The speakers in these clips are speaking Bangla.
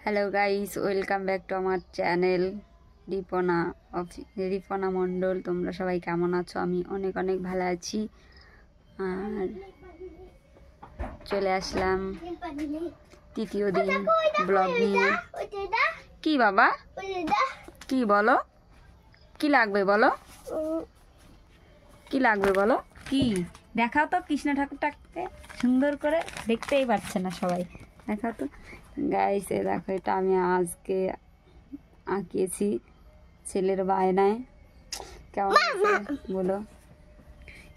Hello guys, welcome back to আমার চ্যানেল রিপনা মণ্ডল। তোমরা সবাই কেমন আছো? আমি অনেক অনেক ভালো আছি। আর চলে আসলাম তৃতীয় দিন ব্লগ নিয়ে। কি বাবা, কি বলো, কি লাগবে বলো, কি লাগবে বলো, কি দেখাও তো কৃষ্ণ ঠাকুরটাকে সুন্দর করে, দেখতেই পাচ্ছে না সবাই, দেখাও তো গাইস। দেখো, এটা আমি আজকে আঁকিয়েছি ছেলের বায়নায়। কেমন বলো,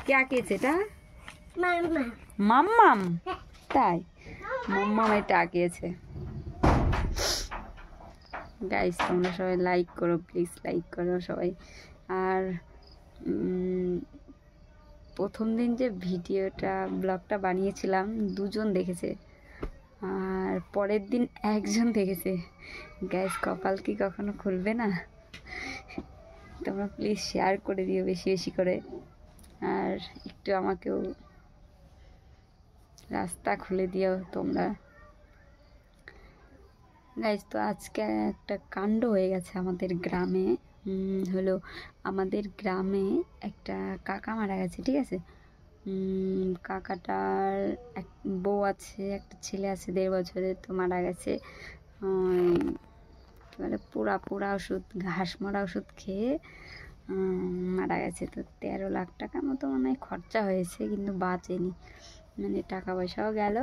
কে আঁকিয়েছে এটা? মাম্মাম। তাই মাম্মাম এটা আঁকিয়েছে। গাইস তোমরা সবাই লাইক করো, প্লিজ লাইক করো সবাই। আর প্রথম দিন যে ব্লগটা বানিয়েছিলাম, দুজন দেখেছে, আর পরের দিন একজন দেখেছে। গাইস কপাল কি কখনো খুলবে না? তোমরা প্লিজ শেয়ার করে দিও বেশি বেশি করে, আর একটু আমাকেও রাস্তা খুলে দিও তোমরা। গাইস তো আজকে একটা কাণ্ড হয়ে গেছে আমাদের গ্রামে। হলো আমাদের গ্রামে একটা কাকা মারা গেছে, ঠিক আছে? কাকাটার এক বউ আছে, একটা ছেলে আছে 1.5 বছরের, তো মারা গেছে। মানে পোড়া ওষুধ, ঘাস মরা ওষুধ খেয়ে মারা গেছে। তো 13 লাখ টাকার মতো মনে হয় খরচা হয়েছে, কিন্তু বাঁচেনি। মানে টাকা পয়সাও গেল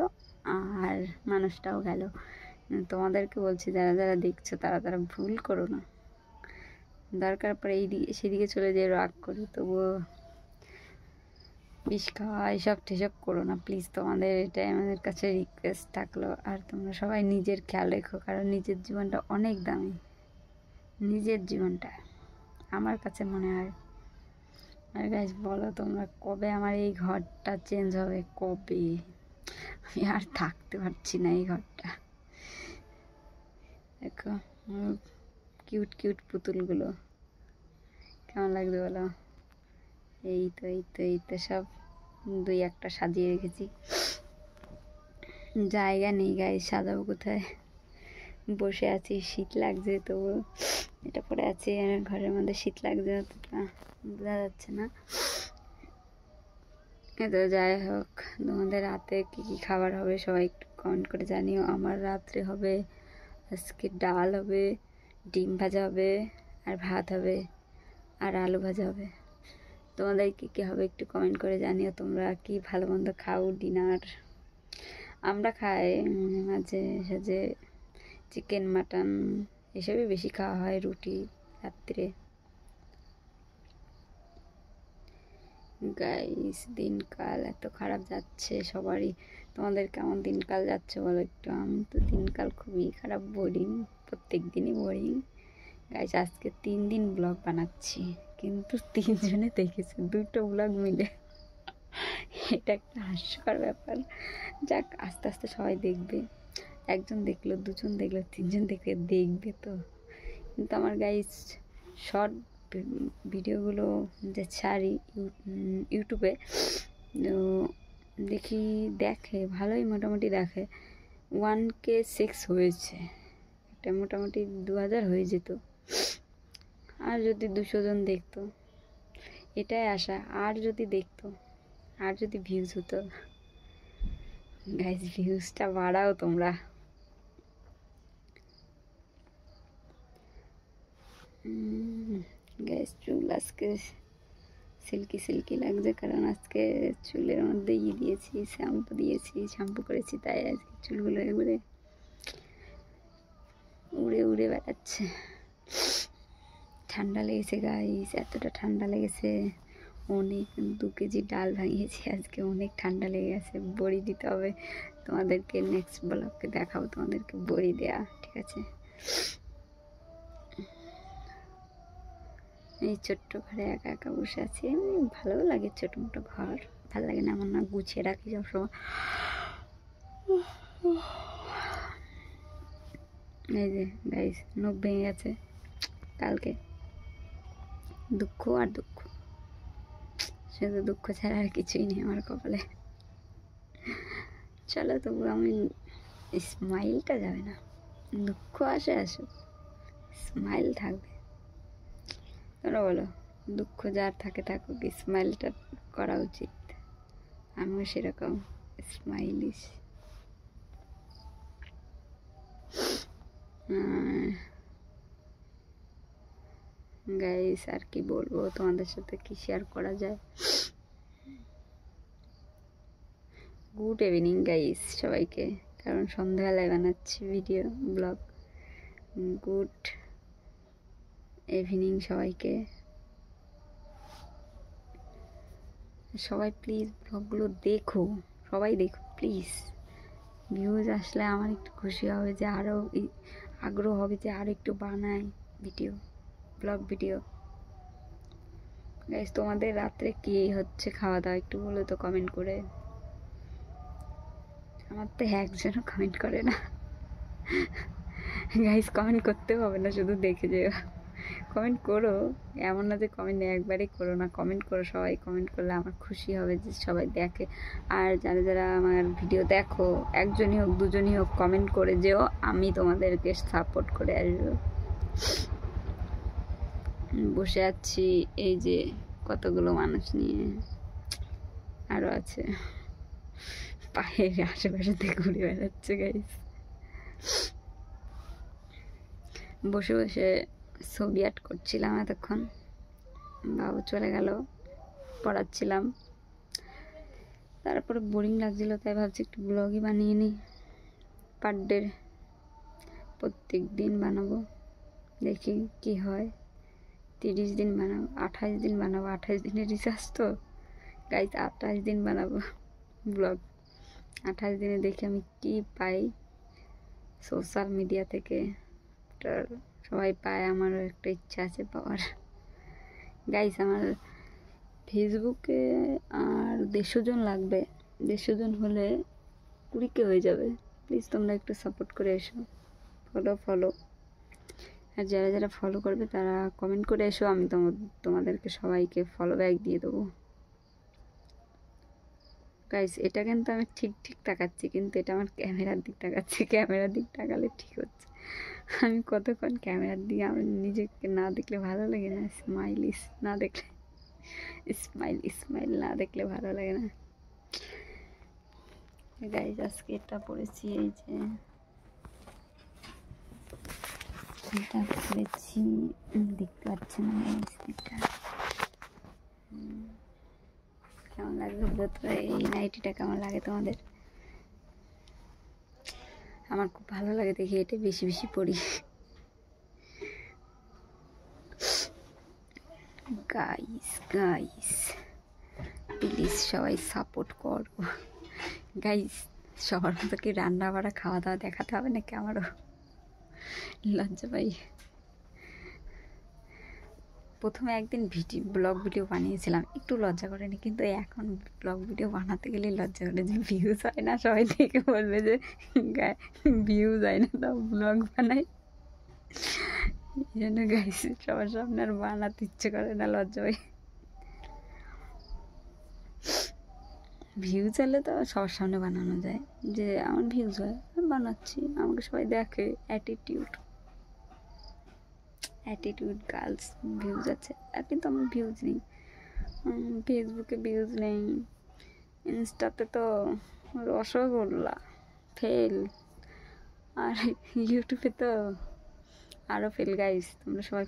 আর মানুষটাও গেল। তোমাদেরকে বলছি, যারা যারা দেখছো তারা তারা ভুল করো না। দরকার পড়ে সেদিকে চলে যেয়ে রাগ করো, তবুও বিষ খাওয়া এসব টেসব করো না প্লিজ। তোমাদের এটাই আমাদের কাছে রিকোয়েস্ট থাকলো। আর তোমরা সবাই নিজের খেয়াল রেখো, কারণ নিজের জীবনটা অনেক দামি। নিজের জীবনটা আমার কাছে মনে হয়। আর গাইস বলো তোমরা, কবে আমার এই ঘরটা চেঞ্জ হবে? কবে? আমি আর থাকতে পারছি না এই ঘরটা। দেখো কিউট কিউট পুতুলগুলো, কেমন লাগবে বলো? এই তো সব 2-1টা সাজিয়ে রেখেছি। জায়গা নেই গাইস, সাজাবো কোথায়? বসে আছি, শীত লাগছে, তবু এটা পরে আছি ঘরের মধ্যে। শীত লাগছে অতটা বোঝা যাচ্ছে না। তো যাই হোক, তোমাদের রাতে কি কি খাবার হবে সবাই একটু কমেন্ট করে জানিও। আমার রাত্রে হবে আজকে ডাল হবে, ডিম ভাজা হবে, আর ভাত হবে, আর আলু ভাজা হবে। তোমাদের কি কি হবে একটু কমেন্ট করে জানিও। তোমরা কি ভালো মন্দ খাও ডিনার? আমরা খাই মাঝে সাঝে চিকেন মাটন এসবই বেশি খাওয়া হয়, রুটি রাত্রে। গাইস দিনকাল এত খারাপ যাচ্ছে সবারই। তোমাদের কেমন দিনকাল যাচ্ছে বলো একটু? আমি তো দিনকাল খুবই খারাপ, বোরিং, প্রত্যেক দিনই বোরিং। গাইস আজকে 3 দিন ব্লগ বানাচ্ছি, কিন্তু 3 জনে দেখেছে, 2টো ব্লগ মিলে। এটা একটা হাস্যকর ব্যাপার। যাক, আস্তে আস্তে সবাই দেখবে। 1জন দেখলো, 2জন দেখলো, 3জন দেখলে দেখবে তো। কিন্তু আমার গাইস শর্ট ভিডিওগুলো যে ছাড়ি ইউটিউবে, দেখে ভালোই, মোটামুটি দেখে। 1K 6 হয়েছে, এটা মোটামুটি 2000 হয়ে যেত। আর যদি 200 জন দেখতো, এটাই আশা। আর যদি দেখতো, আর যদি ভিউজ হতো। গাইস ভিউজটা বাড়াও তোমরা। গাইস চুল আজকে সিল্কি সিল্কি লাগছে, কারণ আজকে চুলের মধ্যে দিয়েছি, শ্যাম্পু করেছি, তাই আজকে চুলগুলো একবারে উড়ে উড়ে বেড়াচ্ছে। ঠান্ডা লেগেছে গাইস, এতটা ঠান্ডা লেগেছে। অনেক 2 কেজি ডাল ভাঙিয়েছি আজকে, অনেক ঠান্ডা লেগে গেছে। বড়ি দিতে হবে তোমাদেরকে, নেক্সট ব্লগে দেখাবো তোমাদেরকে বড়ি দেয়া, ঠিক আছে? এই ছোট্ট ঘরে একা একা বসে আছি। এমনি ভালো লাগে, ছোটো মোটো ঘর ভালো লাগে না আমার না, গুছিয়ে রাখি সবসময়। এই যে গাইস নখ ভেঙে গেছে কালকে। দুঃখ আর দুঃখ, শুধু দুঃখ ছাড়া আর কিছুই নেই আমার কপালে। চলো তবু আমি স্মাইলটা যাবে না। দুঃখ আসে আসুক, স্মাইল থাকবে। তোমরা বলো, দুঃখ যার থাকে থাকুক, স্মাইলটা করা উচিত। আমিও সেরকম স্মাইলিশ। গাইস আর কি বলবো, তোমাদের সাথে কি শেয়ার করা যায়। গুড ইভিনিং গাইস সবাইকে, কারণ সন্ধ্যাবেলায় বানাচ্ছি ভিডিও ব্লগ। গুড ইভিনিং সবাইকে। সবাই প্লিজ ব্লগগুলো দেখো, সবাই দেখো প্লিজ। ভিউজ আসলে আমার একটু খুশি হবে, যে আরও আগ্রহ হবে যে আরও একটু বানাই ভিডিও, ব্লগ ভিডিও। গাইস তোমাদের রাত্রে কি হচ্ছে খাওয়া দাওয়া একটু বলো তো কমেন্ট করে। আমার তো একজনও কমেন্ট করে না। গাইস কমেন্ট করতেও হবে না, শুধু দেখে যেও। কমেন্ট করো, এমন না যে কমেন্ট একবারই করো না, কমেন্ট করো। সবাই কমেন্ট করলে আমার খুশি হবে যে সবাই দেখে। আর যারা যারা আমার ভিডিও দেখো, একজনই হোক দুজনই হোক, কমেন্ট করে যেও, আমি তোমাদেরকে সাপোর্ট করে আসবো। বসে আছি এই যে কতগুলো মানুষ নিয়ে, আরও আছে পায়ের আশেপাশেতে ঘুরে বেড়াচ্ছে গাইস। বসে বসে ছবি আর্ট করছিলাম এতক্ষণ, বাবু চলে গেল, পড়াচ্ছিলাম। তারপরে বোরিং লাগছিল, তাই ভাবছি একটু ব্লগই বানিয়ে নিই। পার ডে প্রত্যেক দিন বানাবো, দেখি কি হয়। 30 দিন বানাবো, 28 দিন বানাবো। 28 দিনের রিচার্জ তো গাইস, 28 দিন বানাবো ব্লগ। 28 দিনে দেখি আমি কি পাই সোশ্যাল মিডিয়া থেকে। সবাই পায়, আমারও একটা ইচ্ছা আছে পাওয়ার। গাইস আমার ফেসবুকে আর 150 জন লাগবে, 150 জন হলে 20K হয়ে যাবে। প্লিজ তোমরা একটু সাপোর্ট করে এসো, ফলো। আর যারা যারা ফলো করবে তারা কমেন্ট করে এসো, আমি তোমাদেরকে সবাইকে ফলো ব্যাক দিয়ে দেবো। গাইস এটা কিন্তু আমি ঠিক তাকাচ্ছি, কিন্তু এটা আমার ক্যামেরার দিক তাকাচ্ছি। ক্যামেরার দিক তাকালে ঠিক হচ্ছে। আমি কতক্ষণ ক্যামেরার দিকে, আমার নিজেকে না দেখলে ভালো লাগে না। স্মাইলিশ না দেখলে, স্মাইল না দেখলে ভালো লাগে না। গাইস আজকে এটা পড়েছি, এই যে এটা পড়েছি, দেখতে পাচ্ছেন না এটা কেমন লাগবে বলো তো। এই নাইটিটা কেমন লাগে তোমাদের? আমার খুব ভালো লাগে দেখি, এটা বেশি বেশি পড়ি। গাইস প্লিজ সবাই সাপোর্ট করো গাইস। সবার মতো কি রান্না বাড়া খাওয়া দাওয়া দেখাতে হবে নাকি? আমারও লজ্জা পাই। প্রথমে একদিন ব্লগ ভিডিও বানিয়েছিলাম, একটু লজ্জা করেনি, কিন্তু এখন ব্লগ ভিডিও বানাতে গেলে লজ্জা করে, যে ভিউজ হয় না। সবাই দেখে বলবে যে ভিউজ হয় না, তাও ব্লগ বানাই। এই জন্য গাইস সবার সামনে আর বানাতে ইচ্ছে করে না, লজ্জা পাই। ভিউজ হলে তো সবার সামনে বানানো যায়, যে আমার ভিউজ হয়, আমি বানাচ্ছি, আমাকে সবাই দেখে। অ্যাটিটিউড গার্লস ভিউজ আছে, আর কিন্তু আমার ভিউজ নেই। ফেসবুকে ভিউজ নেই, ইনস্টাতে তো রসগোল্লা ফেল, আর ইউটিউবে তো আরও ফেল। গাইস তোমরা সবাই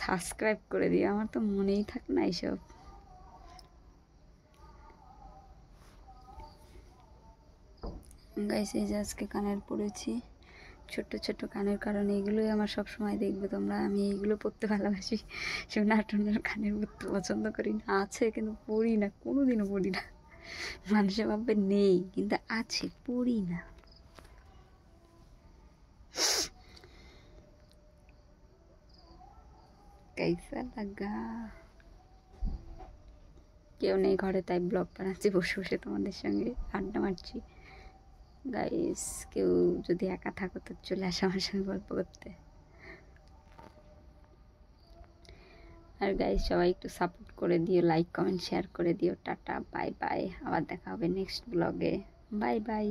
সাবস্ক্রাইব করে দিও, আমার তো মনেই থাকে না এইসব। গাইস এই যে আজকে কানের পরেছি, ছোট কানের, কারণ এইগুলোই আমার সব সময় দেখবে তোমরা। আমি এইগুলো পরতে ভালোবাসি, সোনার টোনার কানের পরতে পছন্দ করি না। আছে কিন্তু পরি না, কোনোদিনও পরি না। মানুষের ভাববে নেই, কিন্তু আছে, পরি না। कैसा लगा? কেউ নেই ঘরে, তাই ব্লগ বানাচ্ছি বসে বসে, তোমাদের সঙ্গে আড্ডা মারছি। গাইস কেউ যদি একা থাকো তো চলে আসো আমার সঙ্গে গল্প করতে। আর গাইস সবাই একটু সাপোর্ট করে দিও, লাইক কমেন্ট শেয়ার করে দিও। টাটা বাই বাই, আবার দেখা হবে নেক্সট ব্লগে। Bye bye.